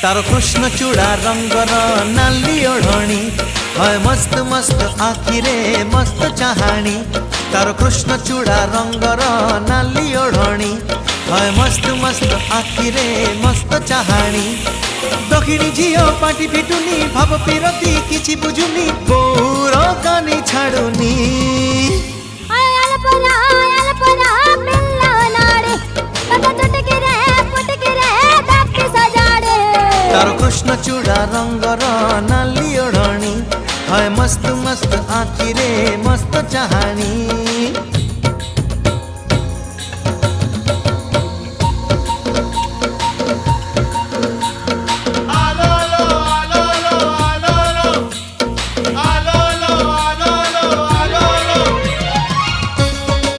तारो कृष्ण चूड़ा रंगर नाली ओढ़णी है मस्त मस्त आखिरे मस्त चाहाणी। तारो कृष्ण चूड़ा रंगर नाली ओढ़णी है मस्त मस्त आखिरे मस्त चाहाणी। दक्षिणी झियो पाटी फिटुनी भाव पिरती किछि बुझुनी गौर कानी छाड़ुनी। तारो कृष्ण चूड़ा रंगर नाली ओढ़णी है मस्त मस्त आखिरे मस्त चाहाणी।